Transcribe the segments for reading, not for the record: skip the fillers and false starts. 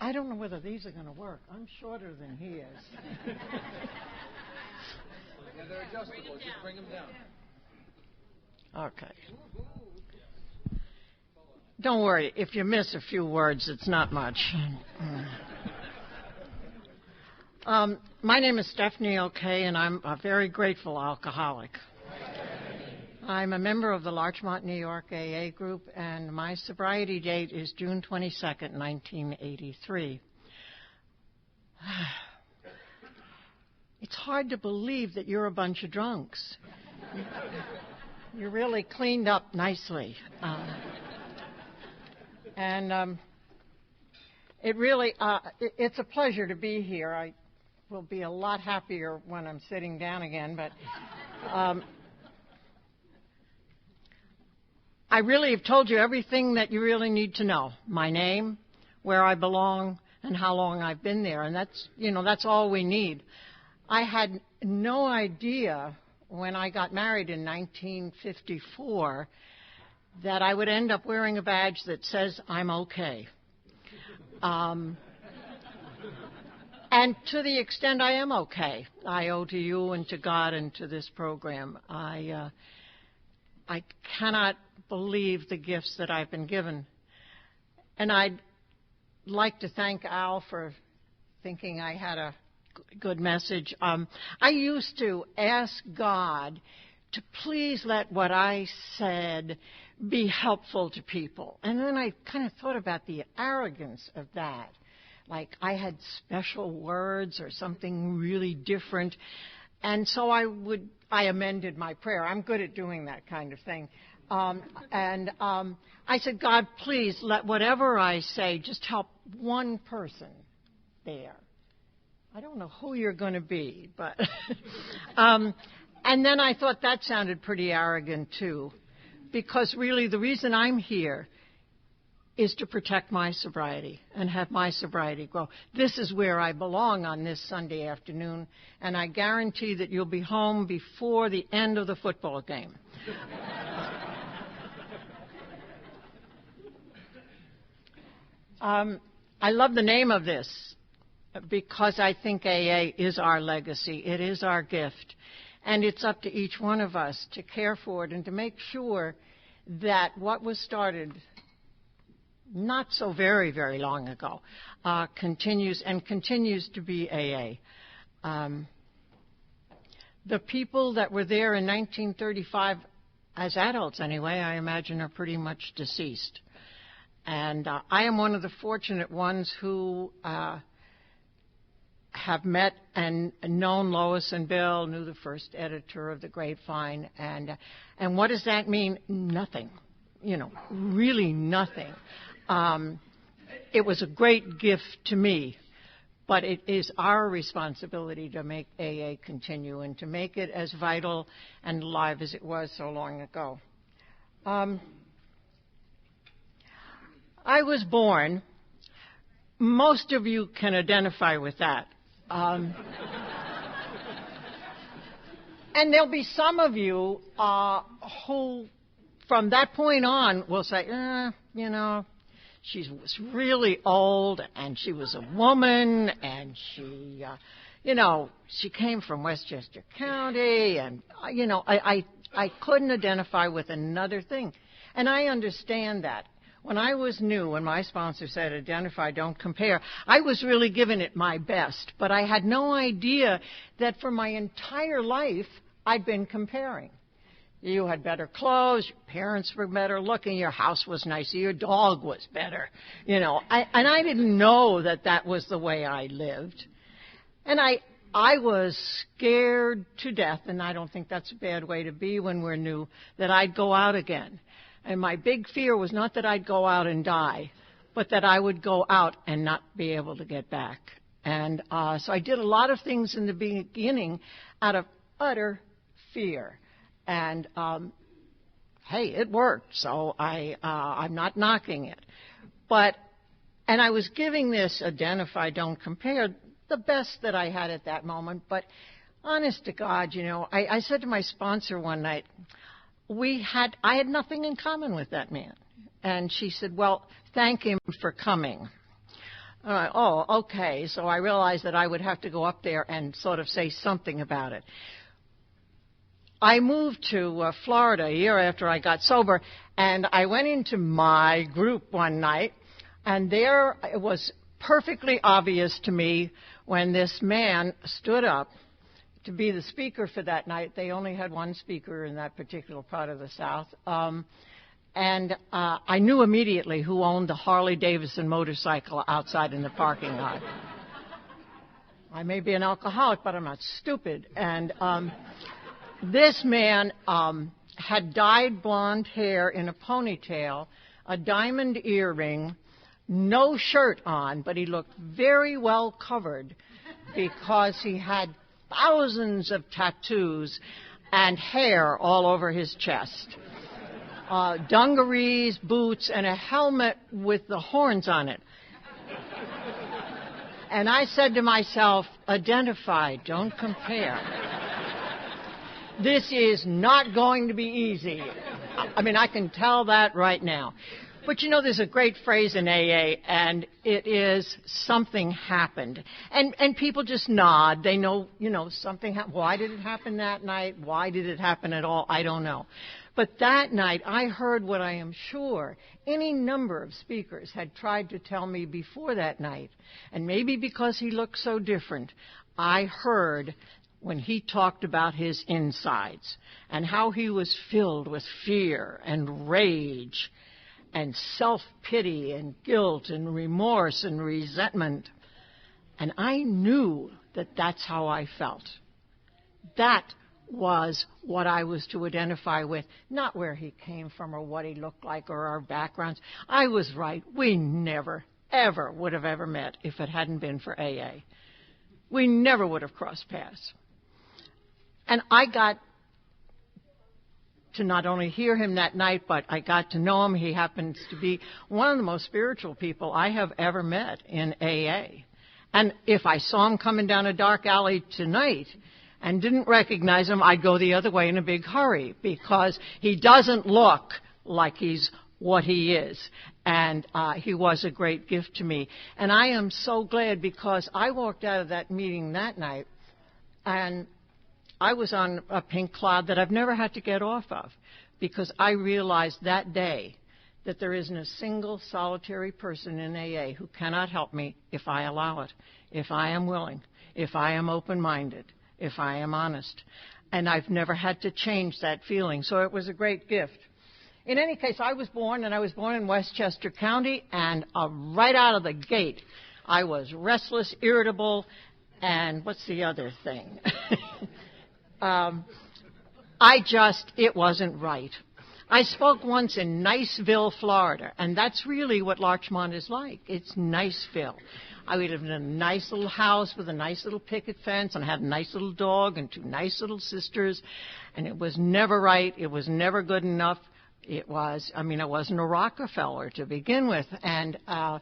I don't know whether these are going to work. I'm shorter than he is. Yeah, they're adjustable. Just bring them down. Okay. Don't worry. If you miss a few words, it's not much. My name is Stephanie O'Kay, and I'm a very grateful alcoholic. I'm a member of the Larchmont, New York AA group, and my sobriety date is June 22nd, 1983. It's hard to believe that you're a bunch of drunks. You're really cleaned up nicely. It really, it's a pleasure to be here. I will be a lot happier when I'm sitting down again, but I really have told you everything that you really need to know. My name, where I belong, and how long I've been there, and that's all we need. I had no idea when I got married in 1954 that I would end up wearing a badge that says I'm okay. And to the extent I am okay, I owe to you and to God and to this program. I cannot believe the gifts that I've been given. And I'd like to thank Al for thinking I had a good message. I used to ask God to please let what I said be helpful to people. And then I kind of thought about the arrogance of that. Like I had special words or something really different. And so I amended my prayer. I'm good at doing that kind of thing. I said, God, please let whatever I say just help one person there. I don't know who you're going to be, but... and then I thought that sounded pretty arrogant, too, because really the reason I'm here is to protect my sobriety and have my sobriety grow. This is where I belong on this Sunday afternoon, and I guarantee that you'll be home before the end of the football game. I love the name of this because I think AA is our legacy. It is our gift. And it's up to each one of us to care for it and to make sure that what was started not so very, very long ago continues to be AA. The people that were there in 1935, as adults anyway, I imagine are pretty much deceased. And I am one of the fortunate ones who have met and known Lois and Bill, knew the first editor of the Grapevine. And what does that mean? Nothing. Really nothing. It was a great gift to me, but it is our responsibility to make AA continue and to make it as vital and alive as it was so long ago. I was born. Most of you can identify with that. And there'll be some of you who, from that point on, will say, she was really old, and she was a woman, and she came from Westchester County, and, I couldn't identify with another thing. And I understand that. When I was new, when my sponsor said, identify, don't compare, I was really giving it my best. But I had no idea that for my entire life, I'd been comparing. You had better clothes, your parents were better looking, your house was nicer, your dog was better. And I didn't know that was the way I lived. And I was scared to death, and I don't think that's a bad way to be when we're new, that I'd go out again. And my big fear was not that I'd go out and die, but that I would go out and not be able to get back. And so I did a lot of things in the beginning out of utter fear. And, hey, it worked, so I'm not knocking it. And I was giving this identify, don't compare, the best that I had at that moment. But honest to God, I said to my sponsor one night, I had nothing in common with that man. And she said, well, thank him for coming. Oh, okay. So I realized that I would have to go up there and sort of say something about it. I moved to Florida a year after I got sober, and I went into my group one night, and there it was perfectly obvious to me when this man stood up to be the speaker for that night. They only had one speaker in that particular part of the South. And I knew immediately who owned the Harley-Davidson motorcycle outside in the parking lot. I may be an alcoholic, but I'm not stupid. And this man had dyed blonde hair in a ponytail, a diamond earring, no shirt on, but he looked very well covered because he had thousands of tattoos and hair all over his chest. Dungarees, boots, and a helmet with the horns on it. And I said to myself, identify, don't compare. This is not going to be easy. I mean, I can tell that right now. But you know, there's a great phrase in AA, and it is something happened. And people just nod. They know, something happened. Why did it happen that night? Why did it happen at all? I don't know. But that night, I heard what I am sure any number of speakers had tried to tell me before that night. And maybe because he looked so different, I heard when he talked about his insides and how he was filled with fear and rage and self-pity and guilt and remorse and resentment. And I knew that that's how I felt. That was what I was to identify with, not where he came from or what he looked like or our backgrounds. I was right. We never, ever would have ever met if it hadn't been for AA. We never would have crossed paths. And I got to not only hear him that night, but I got to know him. He happens to be one of the most spiritual people I have ever met in AA. And if I saw him coming down a dark alley tonight and didn't recognize him, I'd go the other way in a big hurry because he doesn't look like he's what he is. And he was a great gift to me. And I am so glad because I walked out of that meeting that night and I was on a pink cloud that I've never had to get off of because I realized that day that there isn't a single solitary person in AA who cannot help me if I allow it, if I am willing, if I am open-minded, if I am honest. And I've never had to change that feeling, so it was a great gift. In any case, I was born in Westchester County, and right out of the gate, I was restless, irritable, and what's the other thing? It wasn't right. I spoke once in Niceville, Florida, and that's really what Larchmont is like. It's Niceville. I lived in a nice little house with a nice little picket fence, and I had a nice little dog and two nice little sisters, and it was never right. It was never good enough. It wasn't a Rockefeller to begin with, and, I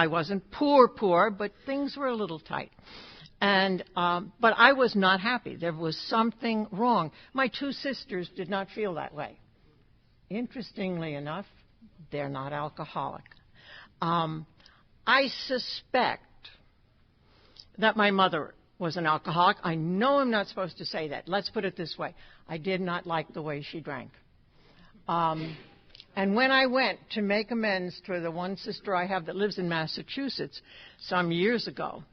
wasn't poor, but things were a little tight. And but I was not happy. There was something wrong. My two sisters did not feel that way. Interestingly enough, they're not alcoholic. I suspect that my mother was an alcoholic. I know I'm not supposed to say that. Let's put it this way. I did not like the way she drank. And when I went to make amends to the one sister I have that lives in Massachusetts some years ago,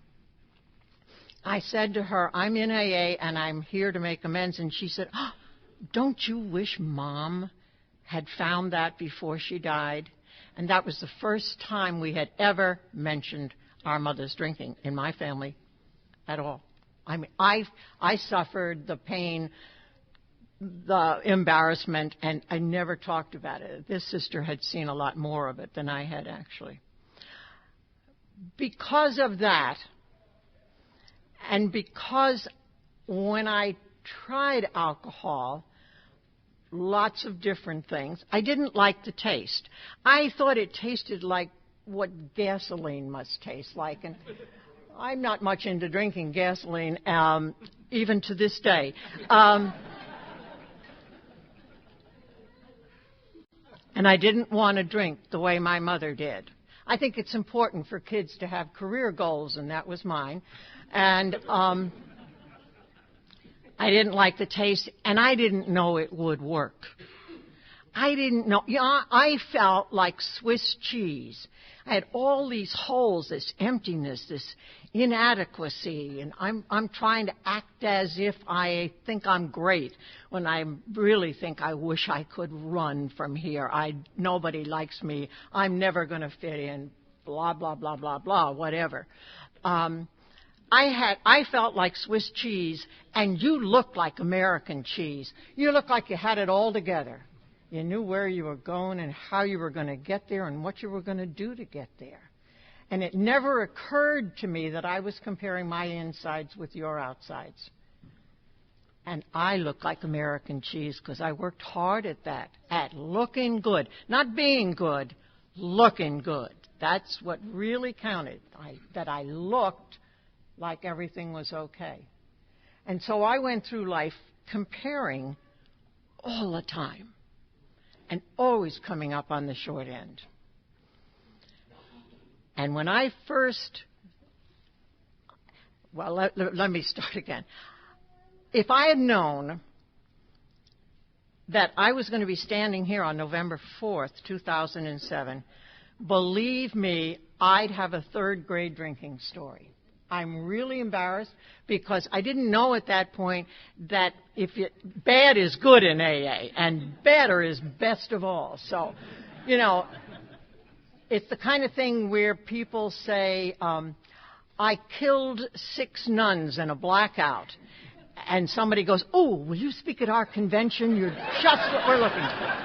I said to her, I'm in AA and I'm here to make amends. And she said, don't you wish Mom had found that before she died? And that was the first time we had ever mentioned our mother's drinking in my family at all. I mean, I suffered the pain, the embarrassment, and I never talked about it. This sister had seen a lot more of it than I had actually. Because of that, and because when I tried alcohol, lots of different things, I didn't like the taste. I thought it tasted like what gasoline must taste like. And I'm not much into drinking gasoline, even to this day. And I didn't want to drink the way my mother did. I think it's important for kids to have career goals, and that was mine. And I didn't like the taste, and I didn't know it would work. I didn't know. I felt like Swiss cheese. I had all these holes, this emptiness, this inadequacy, and I'm trying to act as if I think I'm great when I really think I wish I could run from here. Nobody likes me. I'm never going to fit in. Blah blah blah blah blah. Whatever. I felt like Swiss cheese, and you looked like American cheese. You looked like you had it all together. You knew where you were going and how you were going to get there and what you were going to do to get there. And it never occurred to me that I was comparing my insides with your outsides. And I look like American cheese because I worked hard at that, at looking good. Not being good, looking good. That's what really counted, that I looked like everything was okay. And so I went through life comparing all the time and always coming up on the short end. And when I first, well, let me start again. If I had known that I was going to be standing here on November 4th, 2007, believe me, I'd have a third grade drinking story. I'm really embarrassed because I didn't know at that point that bad is good in AA and better is best of all. So, it's the kind of thing where people say, I killed 6 nuns in a blackout. And somebody goes, oh, will you speak at our convention? You're just what we're looking for.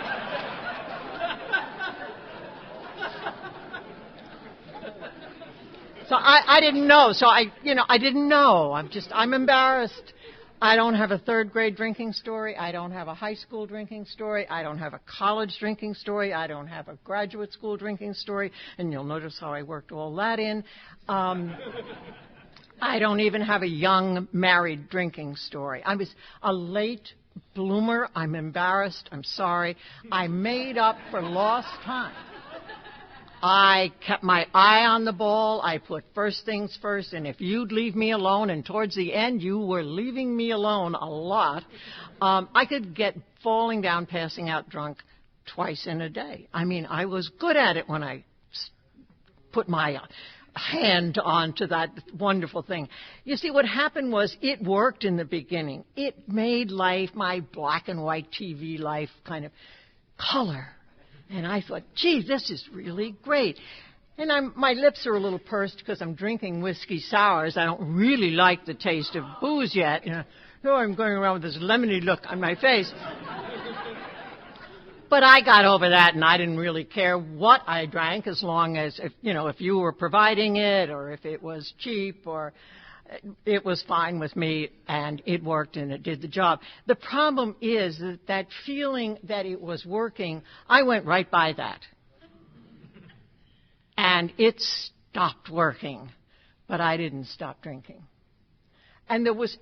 So I didn't know. So I didn't know. I'm embarrassed. I don't have a third grade drinking story. I don't have a high school drinking story. I don't have a college drinking story. I don't have a graduate school drinking story. And you'll notice how I worked all that in. I don't even have a young married drinking story. I was a late bloomer. I'm embarrassed. I'm sorry. I made up for lost time. I kept my eye on the ball. I put first things first, and if you'd leave me alone, and towards the end you were leaving me alone a lot, I could get falling down, passing out drunk twice in a day. I mean, I was good at it when I put my hand onto that wonderful thing. You see, what happened was it worked in the beginning. It made life, my black and white TV life, kind of color. And I thought, gee, this is really great. And my lips are a little pursed because I'm drinking whiskey sours. I don't really like the taste of booze yet. So I'm going around with this lemony look on my face. But I got over that, and I didn't really care what I drank as long as, if you were providing it or if it was cheap or it was fine with me, and it worked and it did the job. The problem is that feeling that it was working, I went right by that. And it stopped working, but I didn't stop drinking. And there was,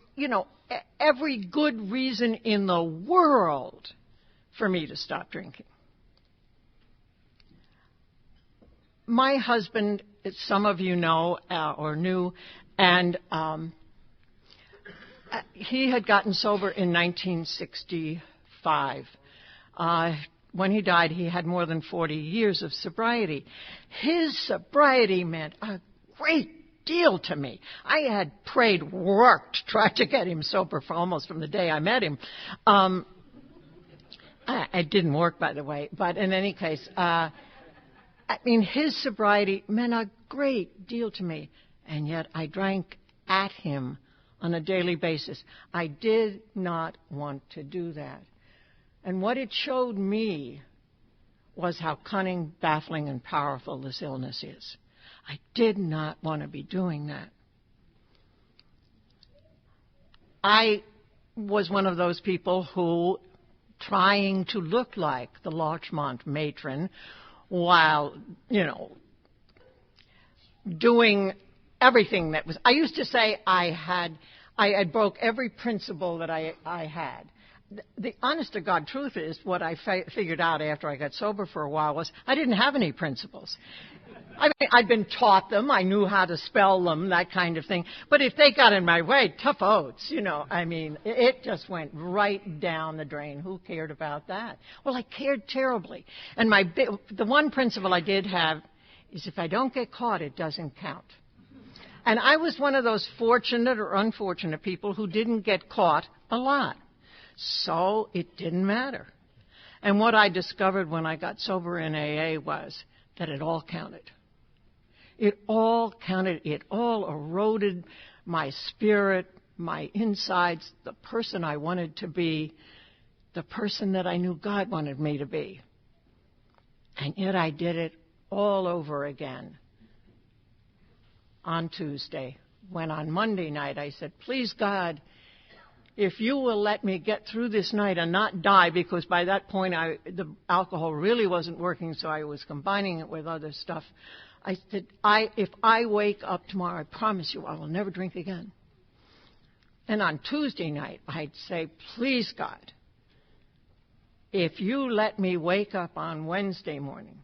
every good reason in the world for me to stop drinking. My husband, as some of you know or knew, and he had gotten sober in 1965. When he died, he had more than 40 years of sobriety. His sobriety meant a great deal to me. I had prayed, worked, tried to get him sober almost from the day I met him. It didn't work, by the way, but in any case, his sobriety meant a great deal to me. And yet I drank at him on a daily basis. I did not want to do that. And what it showed me was how cunning, baffling, and powerful this illness is. I did not want to be doing that. I was one of those people who, trying to look like the Larchmont matron while, doing everything that was. I used to say I had broke every principle that I had. The honest to God truth is, what I figured out after I got sober for a while was I didn't have any principles. I mean, I'd been taught them. I knew how to spell them, that kind of thing. But if they got in my way, tough oats, you know. I mean, it just went right down the drain. Who cared about that? Well, I cared terribly. And the one principle I did have is if I don't get caught, it doesn't count. And I was one of those fortunate or unfortunate people who didn't get caught a lot. So it didn't matter. And what I discovered when I got sober in AA was that it all counted. It all counted. It all eroded my spirit, my insides, the person I wanted to be, the person that I knew God wanted me to be. And yet I did it all over again on Tuesday, when on Monday night I said, please, God, if you will let me get through this night and not die, because by that point the alcohol really wasn't working, so I was combining it with other stuff. I said, if I wake up tomorrow, I promise you I will never drink again. And on Tuesday night, I'd say, please, God, if you let me wake up on Wednesday morning.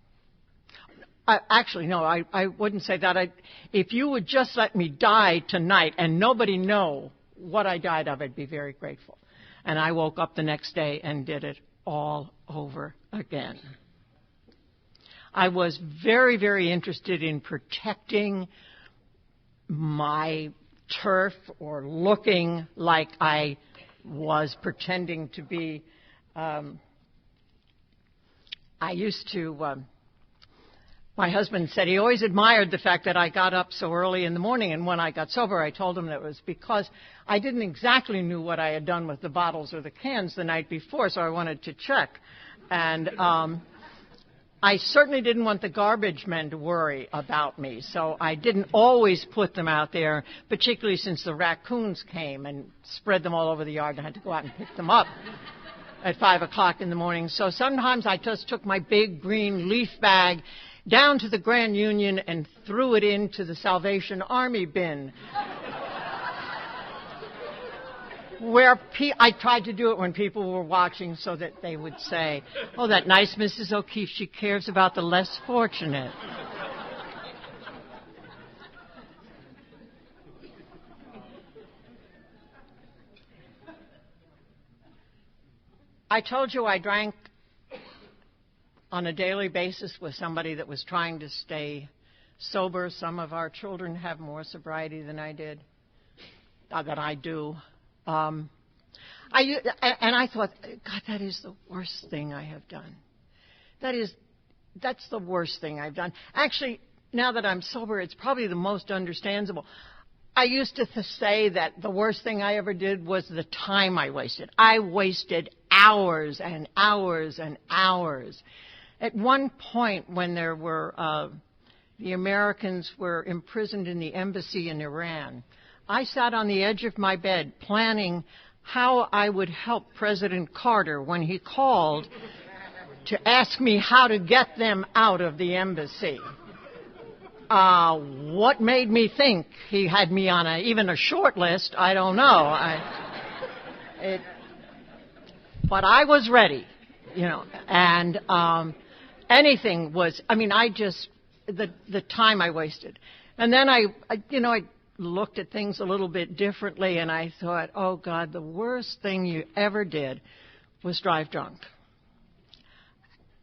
Actually, no, I wouldn't say that. If you would just let me die tonight and nobody know what I died of, I'd be very grateful. And I woke up the next day and did it all over again. I was very, very interested in protecting my turf or looking like I was pretending to be. I used to, my husband said he always admired the fact that I got up so early in the morning, and when I got sober I told him that it was because I didn't exactly know what I had done with the bottles or the cans the night before, so I wanted to check. And I certainly didn't want the garbage men to worry about me, so I didn't always put them out there, particularly since the raccoons came and spread them all over the yard and I had to go out and pick them up at 5 o'clock in the morning. So sometimes I just took my big green leaf bag down to the Grand Union and threw it into the Salvation Army bin. Where I tried to do it when people were watching so that they would say, oh, that nice Mrs. O'Keefe, she cares about the less fortunate. I told you I drank on a daily basis with somebody that was trying to stay sober. Some of our children have more sobriety than I did, that I do. And I thought, God, that is the worst thing I have done. That's the worst thing I've done. Actually, now that I'm sober, it's probably the most understandable. I used to say that the worst thing I ever did was the time I wasted. I wasted hours and hours and hours. At one point when there were, the Americans were imprisoned in the embassy in Iran, I sat on the edge of my bed planning how I would help President Carter when he called to ask me how to get them out of the embassy. What made me think he had me on even a short list, I don't know. But I was ready, and anything was, the time I wasted. And then I looked at things a little bit differently, and I thought, oh, God, the worst thing you ever did was drive drunk.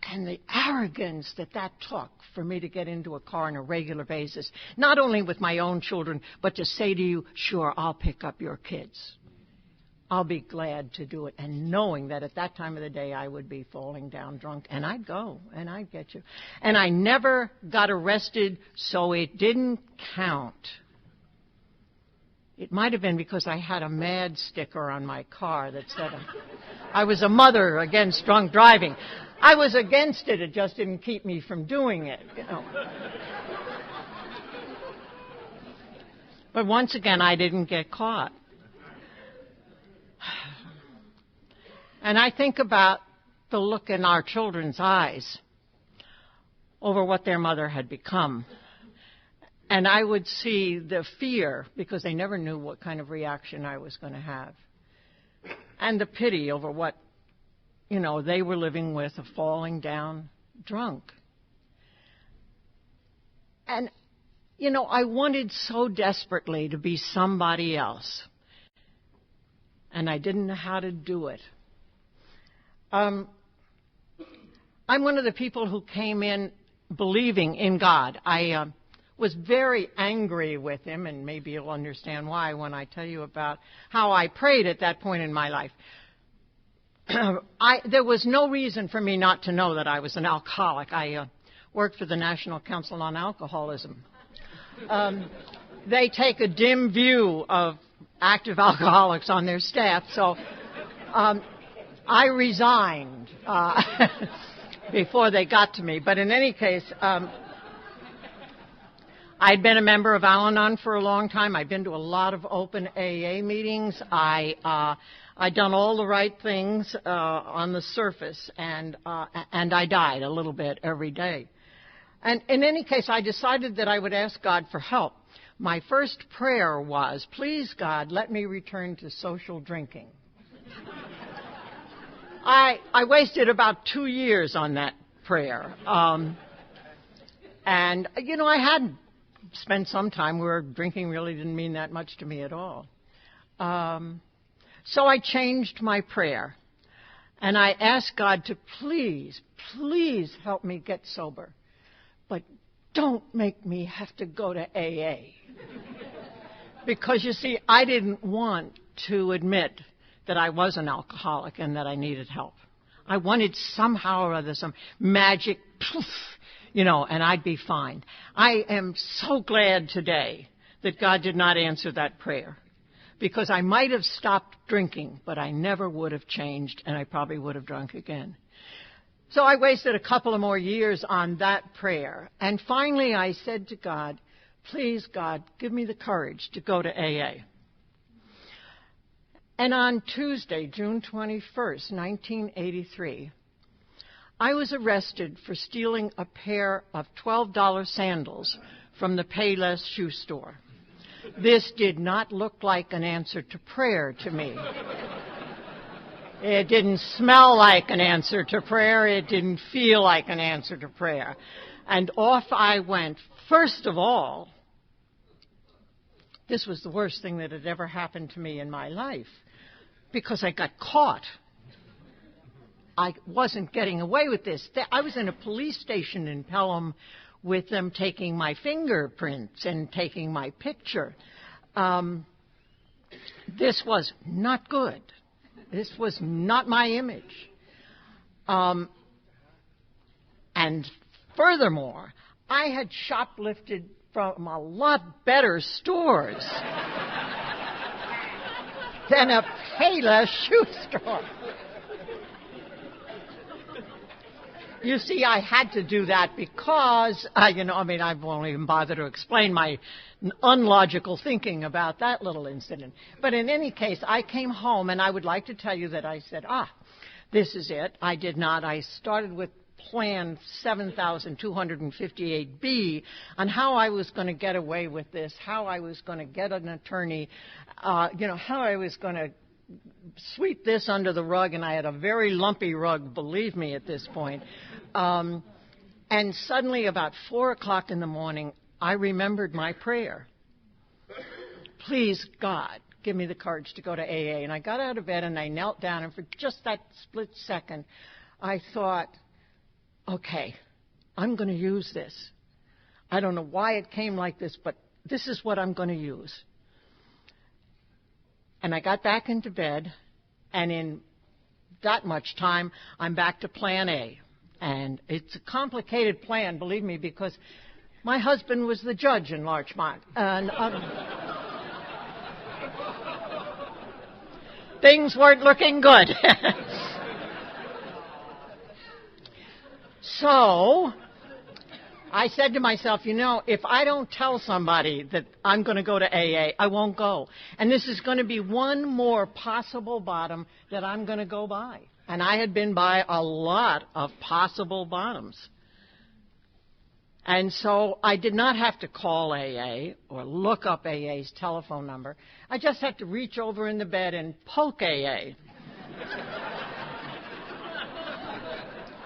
And the arrogance that took for me to get into a car on a regular basis, not only with my own children, but to say to you, sure, I'll pick up your kids. I'll be glad to do it. And knowing that at that time of the day I would be falling down drunk, and I'd go, and I'd get you. And I never got arrested, so it didn't count. It might have been because I had a mad sticker on my car that said I was a mother against drunk driving. I was against it. It just didn't keep me from doing it. But once again, I didn't get caught. And I think about the look in our children's eyes over what their mother had become. And I would see the fear, because they never knew what kind of reaction I was going to have. And the pity over what, they were living with, of falling down drunk. And, I wanted so desperately to be somebody else. And I didn't know how to do it. I'm one of the people who came in believing in God. I was very angry with him, and maybe you'll understand why when I tell you about how I prayed at that point in my life. There was no reason for me not to know that I was an alcoholic. I worked for the National Council on Alcoholism. They take a dim view of active alcoholics on their staff, so I resigned before they got to me. But in any case, I'd been a member of Al-Anon for a long time. I'd been to a lot of open AA meetings. I'd done all the right things on the surface, and I died a little bit every day. And in any case, I decided that I would ask God for help. My first prayer was, please, God, let me return to social drinking. I wasted about 2 years on that prayer. And, I had spent some time where drinking really didn't mean that much to me at all. So I changed my prayer. And I asked God to please help me get sober. But don't make me have to go to AA. Because, you see, I didn't want to admit that I was an alcoholic and that I needed help. I wanted somehow or other some magic poof, and I'd be fine. I am so glad today that God did not answer that prayer, because I might have stopped drinking, but I never would have changed, and I probably would have drunk again. So I wasted a couple of more years on that prayer. And finally I said to God, please, God, give me the courage to go to AA. And on Tuesday, June 21st, 1983, I was arrested for stealing a pair of $12 sandals from the Payless shoe store. This did not look like an answer to prayer to me. It didn't smell like an answer to prayer. It didn't feel like an answer to prayer. And off I went. First of all, this was the worst thing that had ever happened to me in my life, because I got caught. I wasn't getting away with this. I was in a police station in Pelham with them taking my fingerprints and taking my picture. This was not good. This was not my image. And furthermore, I had shoplifted from a lot better stores than a Payless shoe store. You see, I had to do that because, I won't even bother to explain my unlogical thinking about that little incident. But in any case, I came home, and I would like to tell you that I said, this is it. I did not. I started with Plan 7258B on how I was going to get away with this, how I was going to get an attorney, how I was going to sweep this under the rug, and I had a very lumpy rug, believe me, at this point. And suddenly, about 4 o'clock in the morning, I remembered my prayer. Please, God, give me the courage to go to AA. And I got out of bed and I knelt down, and for just that split second, I thought, okay, I'm going to use this. I don't know why it came like this, but this is what I'm going to use. And I got back into bed, and in that much time, I'm back to Plan A. And it's a complicated plan, believe me, because my husband was the judge in Larchmont. And things weren't looking good. So I said to myself, if I don't tell somebody that I'm going to go to AA, I won't go. And this is going to be one more possible bottom that I'm going to go by. And I had been by a lot of possible bottoms. And so I did not have to call AA or look up AA's telephone number. I just had to reach over in the bed and poke AA.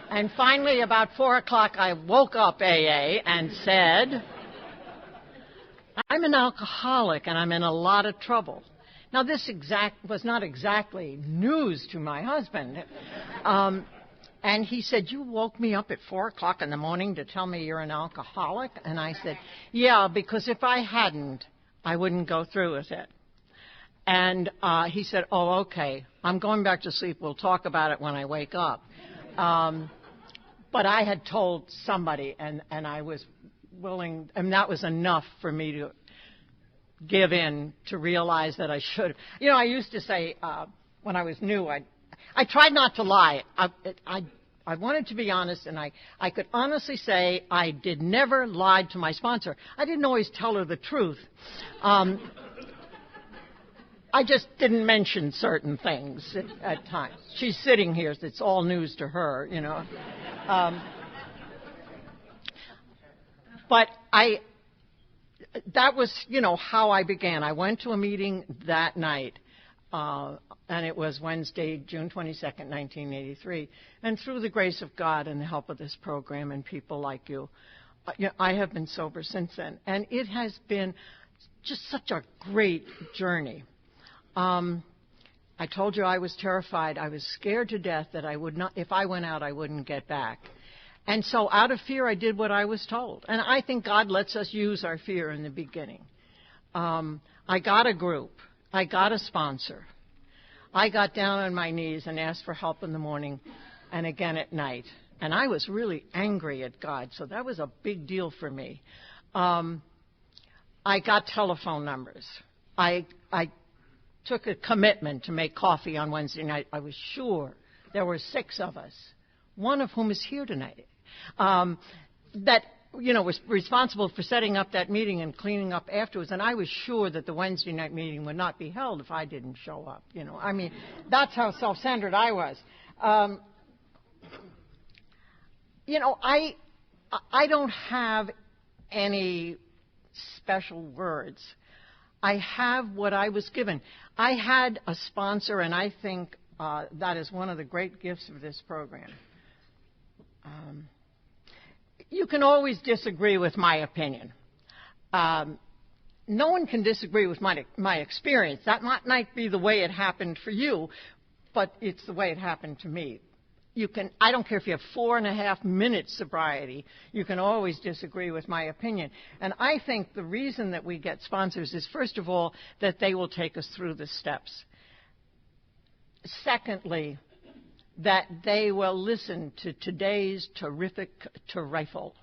And finally, about 4 o'clock, I woke up AA and said, I'm an alcoholic and I'm in a lot of trouble. Now, this was not exactly news to my husband. And he said, you woke me up at 4 o'clock in the morning to tell me you're an alcoholic? And I said, yeah, because if I hadn't, I wouldn't go through with it. And he said, oh, okay, I'm going back to sleep. We'll talk about it when I wake up. But I had told somebody, and I was willing, and that was enough for me to give in, to realize that I should. You know, I used to say when I was new, I tried not to lie. I wanted to be honest, and I could honestly say I did never lie to my sponsor. I didn't always tell her the truth. I just didn't mention certain things at times. She's sitting here, so it's all news to her, you know. But that was, you know, how I began. I went to a meeting that night, and it was Wednesday, June 22nd, 1983. And through the grace of God and the help of this program and people like you, I have been sober since then. And it has been just such a great journey. I told you I was terrified. I was scared to death that I would not, if I went out, I wouldn't get back. And so out of fear, I did what I was told. And I think God lets us use our fear in the beginning. I got a group. I got a sponsor. I got down on my knees and asked for help in the morning and again at night. And I was really angry at God, so that was a big deal for me. I got telephone numbers. I took a commitment to make coffee on Wednesday night. I was sure there were 6 of us, one of whom is here tonight, that, you know, was responsible for setting up that meeting and cleaning up afterwards. And I was sure that the Wednesday night meeting would not be held if I didn't show up. You know, I mean, that's how self-centered I was. You know, I don't have any special words. I have what I was given. I had a sponsor, and I think that is one of the great gifts of this program. You can always disagree with my opinion. No one can disagree with my experience. That might be the way it happened for you, but it's the way it happened to me. I don't care if you have 4.5 minutes sobriety, you can always disagree with my opinion. And I think the reason that we get sponsors is, first of all, that they will take us through the steps. Secondly, that they will listen to today's terrific trifle.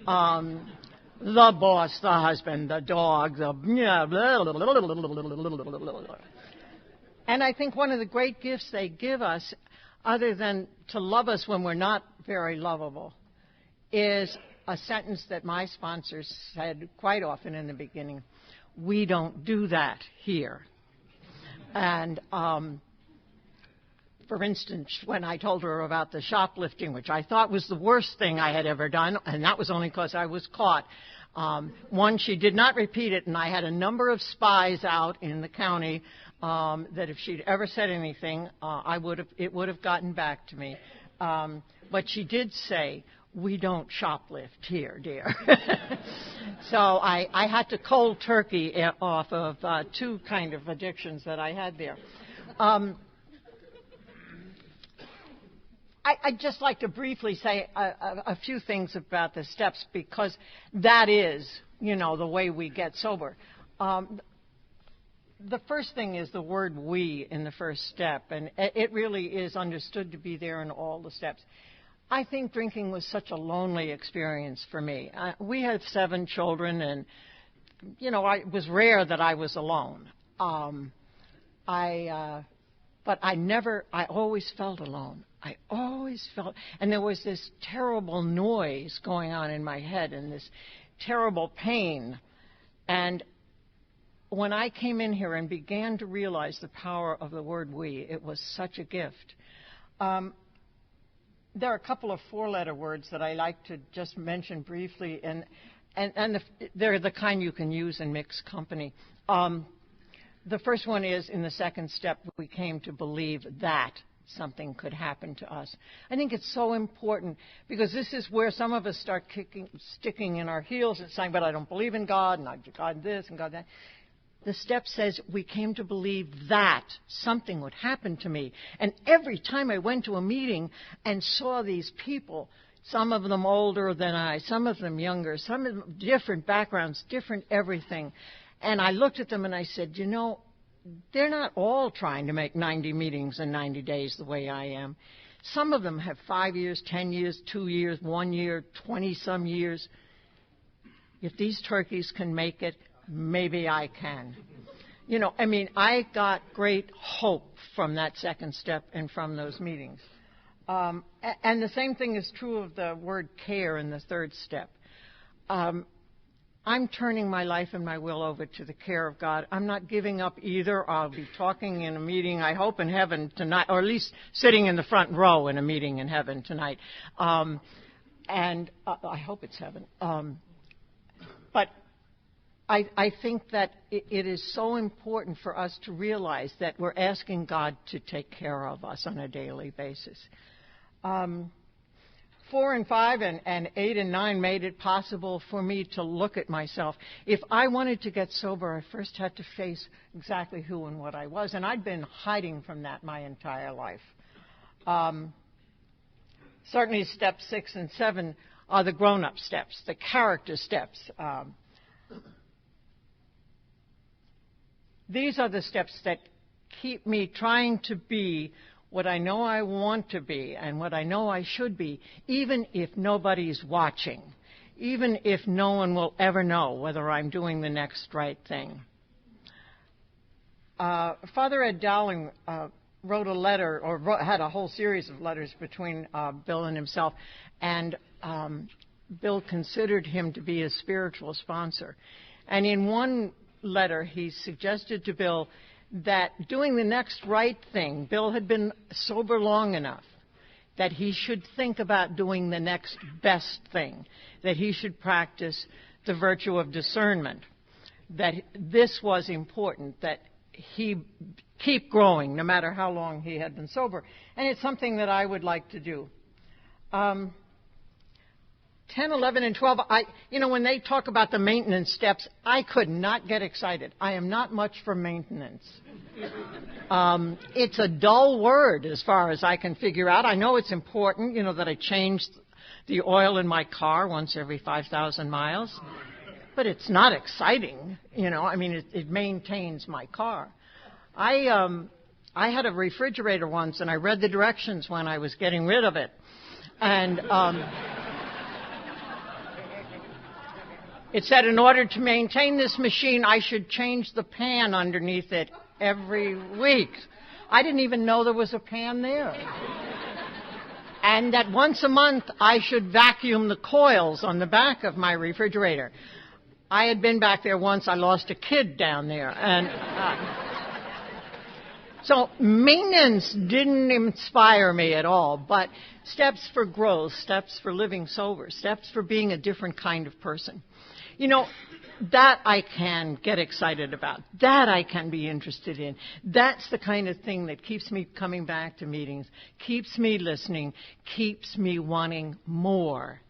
The boss, the husband, the dog, the blah, blah, blah, blah, blah. And I think one of the great gifts they give us, other than to love us when we're not very lovable, is a sentence that my sponsors said quite often in the beginning: we don't do that here. And for instance, when I told her about the shoplifting, which I thought was the worst thing I had ever done, and that was only because I was caught. One, she did not repeat it, and I had a number of spies out in the county that if she'd ever said anything, it would have gotten back to me. But she did say, we don't shoplift here, dear. So I had to cold turkey off of 2 kind of addictions that I had there. I'd just like to briefly say a few things about the steps, because that is, you know, the way we get sober. The first thing is the word we in the first step, and it really is understood to be there in all the steps. I think drinking was such a lonely experience for me. We have 7 children, and, you know, it was rare that I was alone. But I always felt alone. I always felt, and there was this terrible noise going on in my head and this terrible pain. And when I came in here and began to realize the power of the word we, it was such a gift. There are a couple of 4-letter words that I like to just mention briefly, and they're the kind you can use in mixed company. The first one is, in the second step, we came to believe that something could happen to us. I think it's so important because this is where some of us start sticking in our heels and saying, but I don't believe in God, and God this and God that. The step says we came to believe that something would happen to me. And every time I went to a meeting and saw these people, some of them older than I, some of them younger, some of them different backgrounds, different everything. And I looked at them and I said, you know, they're not all trying to make 90 meetings in 90 days the way I am. Some of them have 5 years, 10 years, 2 years, 1 year, 20-some years. If these turkeys can make it, maybe I can. You know, I mean, I got great hope from that second step and from those meetings. And the same thing is true of the word care in the third step. I'm turning my life and my will over to the care of God. I'm not giving up either. I'll be talking in a meeting, I hope, in heaven tonight, or at least sitting in the front row in a meeting in heaven tonight. And I hope it's heaven. But I think that it is so important for us to realize that we're asking God to take care of us on a daily basis. 4 and 5 and 8 and 9 made it possible for me to look at myself. If I wanted to get sober, I first had to face exactly who and what I was, and I'd been hiding from that my entire life. Certainly steps 6 and 7 are the grown-up steps, the character steps. These are the steps that keep me trying to be what I know I want to be and what I know I should be, even if nobody's watching, even if no one will ever know whether I'm doing the next right thing. Father Ed Dowling wrote a letter, or had a whole series of letters between Bill and himself, and Bill considered him to be a spiritual sponsor. And in one letter, he suggested to Bill that doing the next right thing, Bill had been sober long enough, that he should think about doing the next best thing, that he should practice the virtue of discernment, that this was important, that he keep growing no matter how long he had been sober. And it's something that I would like to do. 10, 11, and 12, when they talk about the maintenance steps, I could not get excited. I am not much for maintenance. It's a dull word as far as I can figure out. I know it's important, that I change the oil in my car once every 5,000 miles. But it's not exciting, it maintains my car. I had a refrigerator once, and I read the directions when I was getting rid of it. And it said in order to maintain this machine, I should change the pan underneath it every week. I didn't even know there was a pan there. And that once a month, I should vacuum the coils on the back of my refrigerator. I had been back there once. I lost a kid down there. And so maintenance didn't inspire me at all. But steps for growth, steps for living sober, steps for being a different kind of person. That I can get excited about. That I can be interested in. That's the kind of thing that keeps me coming back to meetings, keeps me listening, keeps me wanting more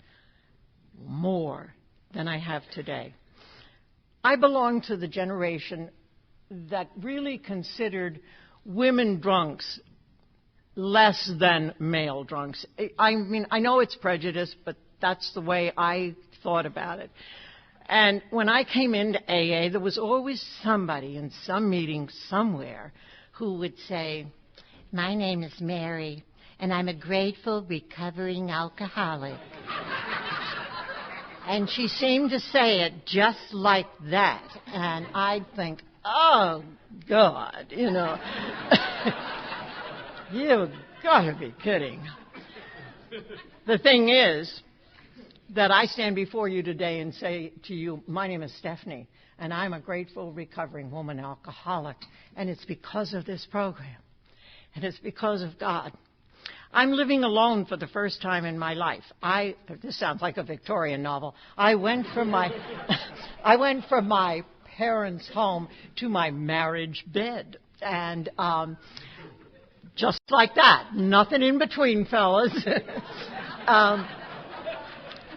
than I have today. I belong to the generation that really considered women drunks less than male drunks. I know it's prejudice, but that's the way I thought about it. And when I came into AA, there was always somebody in some meeting somewhere who would say, "My name is Mary, and I'm a grateful, recovering alcoholic." And she seemed to say it just like that. And I'd think, oh, God, you've got to be kidding. The thing is that I stand before you today and say to you, my name is Stephanie, and I'm a grateful, recovering woman alcoholic. And it's because of this program. And it's because of God. I'm living alone for the first time in my life. This sounds like a Victorian novel. I went from my parents' home to my marriage bed. And Just like that. Nothing in between, fellas.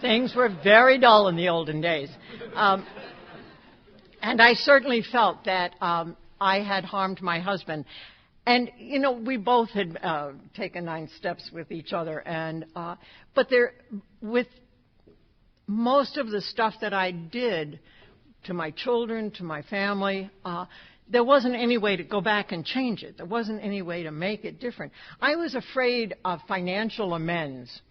Things were very dull in the olden days. And I certainly felt that I had harmed my husband. And, we both had taken 9 steps with each other. But with most of the stuff that I did to my children, to my family, there wasn't any way to go back and change it. There wasn't any way to make it different. I was afraid of financial amends.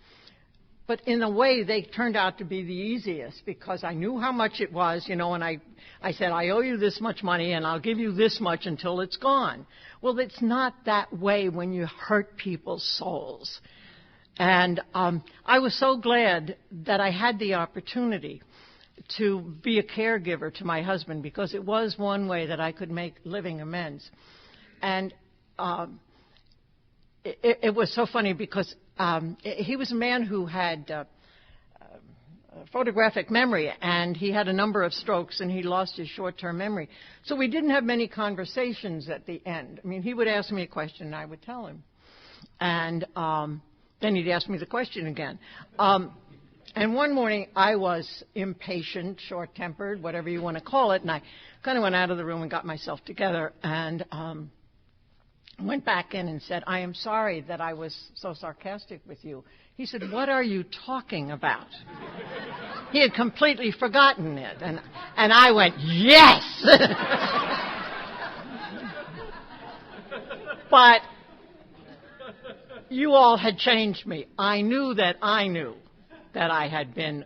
But in a way, they turned out to be the easiest because I knew how much it was, and I said, I owe you this much money and I'll give you this much until it's gone. Well, it's not that way when you hurt people's souls. And I was so glad that I had the opportunity to be a caregiver to my husband because it was one way that I could make living amends. And it was so funny because he was a man who had photographic memory, and he had a number of strokes, and he lost his short-term memory. So we didn't have many conversations at the end. I mean, he would ask me a question, and I would tell him. And then he'd ask me the question again. And one morning, I was impatient, short-tempered, whatever you want to call it, and I kind of went out of the room and got myself together and went back in and said, I am sorry that I was so sarcastic with you. He said, what are you talking about? He had completely forgotten it. And I went, yes! But you all had changed me. I knew that I had been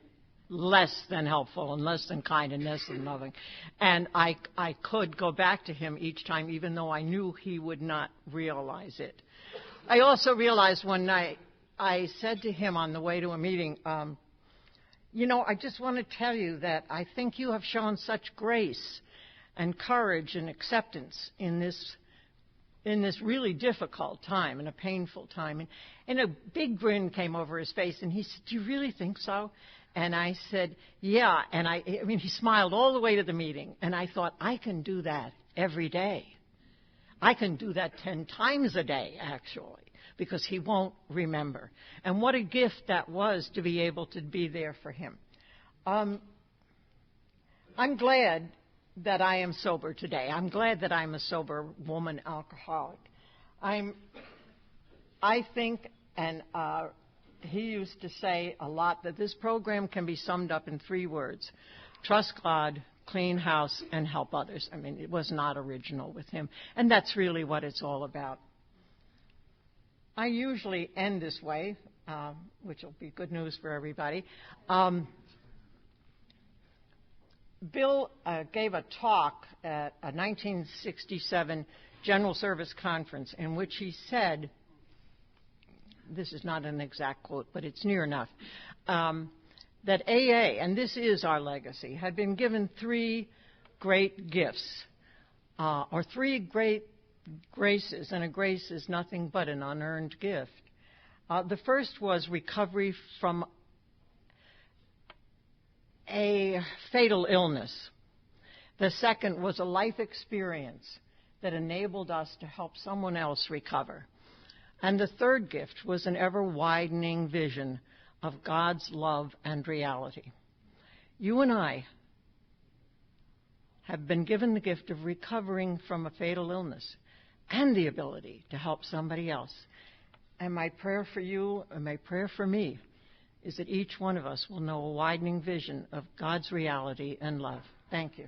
less than helpful and less than kind and less than loving. And I could go back to him each time, even though I knew he would not realize it. I also realized one night, I said to him on the way to a meeting, I just want to tell you that I think you have shown such grace and courage and acceptance in this really difficult time and a painful time. And a big grin came over his face, and he said, do you really think so? And I said, yeah. And he smiled all the way to the meeting. And I thought, I can do that every day. I can do that 10 times a day, actually, because he won't remember. And what a gift that was to be able to be there for him. I'm glad that I am sober today. I'm glad that I'm a sober woman alcoholic. I think, and he used to say a lot, that this program can be summed up in 3 words: trust God, clean house, and help others. I mean, it was not original with him. And that's really what it's all about. I usually end this way, which will be good news for everybody. Bill gave a talk at a 1967 General Service Conference in which he said, this is not an exact quote, but it's near enough, that AA, and this is our legacy, had been given 3 great gifts, or 3 great graces, and a grace is nothing but an unearned gift. The first was recovery from a fatal illness. The second was a life experience that enabled us to help someone else recover. And the third gift was an ever-widening vision of God's love and reality. You and I have been given the gift of recovering from a fatal illness and the ability to help somebody else. And my prayer for you and my prayer for me is that each one of us will know a widening vision of God's reality and love. Thank you.